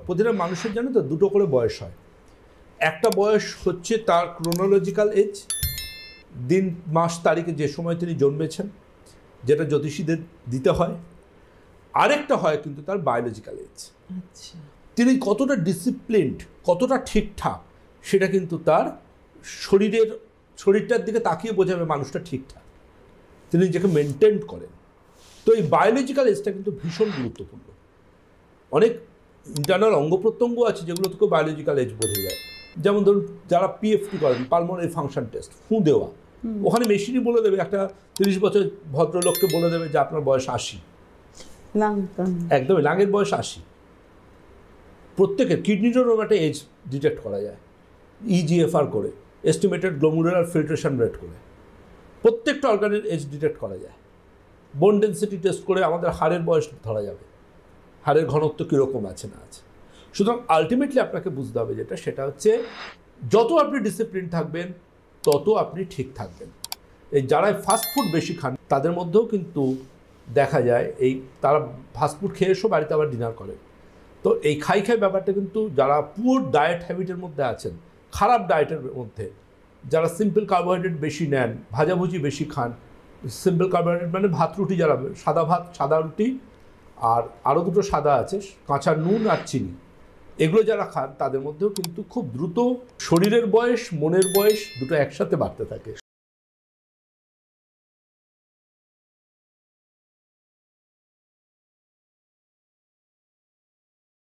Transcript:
প্রতিটা মানুষের জানো তো দুটো করে বয়স হয়। একটা বয়স হচ্ছে তার ক্রোনোলজিক্যাল এজ, দিন মাস তারিখে যে সময় তিনি জন্মেছেন, যেটা জ্যোতিষীদের দিতে হয়। আরেকটা হয় কিন্তু তার বায়োলজিক্যাল এজ। তিনি কতটা ডিসিপ্লিনড, কতটা ঠিকঠাক, সেটা কিন্তু তার শরীরটার দিকে তাকিয়ে বোঝাবে মানুষটা ঠিকঠাক, তিনি নিজেকে মেনটেন করেন। তো এই বায়োলজিক্যাল এজটা কিন্তু ভীষণ গুরুত্বপূর্ণ। অনেক ইন্টারনাল অঙ্গ প্রত্যঙ্গ আছে যেগুলো থেকে বায়োলজিক্যাল এজ বোঝা যায়। যেমন ধরুন যারা পিএফটি করেন, পালমোনারি ফাংশন টেস্ট, ফুঁ দেওয়া, ওখানে মেশিনই বলে দেবে, একটা 30 বছর ভদ্রলোককে বলে দেবে যে আপনার বয়স 80। একদমই, লাঙের বয়স 80। প্রত্যেকের কিডনিরও একটা এজ ডিটেক্ট করা যায় ইজিএফআর করে, এস্টিমেটেড গ্লোমেরুলার ফিল্ট্রেশন রেট করে। প্রত্যেকটা অর্গানের এজ ডিটেক্ট করা যায়। বোন ডেন্সিটি টেস্ট করে আমাদের হাড়ের বয়স ধরা যাবে, হাড়ের ঘনত্ব কীরকম আছে না আছে। সুতরাং আলটিমেটলি আপনাকে বুঝতে হবে যেটা, সেটা হচ্ছে যত আপনি ডিসিপ্লিন থাকবেন তত আপনি ঠিক থাকবেন। এই যারা ফাস্টফুড বেশি খান তাদের মধ্যেও কিন্তু দেখা যায় এই তারা ফাস্টফুড খেয়ে এসেও বাড়িতে আবার ডিনার করেন। তো এই খাই ব্যাপারটা কিন্তু যারা পুওর ডায়েট হ্যাবিটের মধ্যে আছেন, খারাপ ডায়েটের মধ্যে, যারা সিম্পল কার্বোহাইড্রেট বেশি নেন, ভাজাভুজি বেশি খান, সিম্পল কার্বোহাইড্রেট মানে ভাত রুটি, যারা সাদা ভাত, সাদা রুটি, আর আরও দুটো সাদা আছে, কাঁচা নুন আর চিনি, এগুলো যারা খান তাদের মধ্যেও কিন্তু খুব দ্রুত শরীরের বয়স, মনের বয়স দুটো একসাথে বাড়তে থাকে।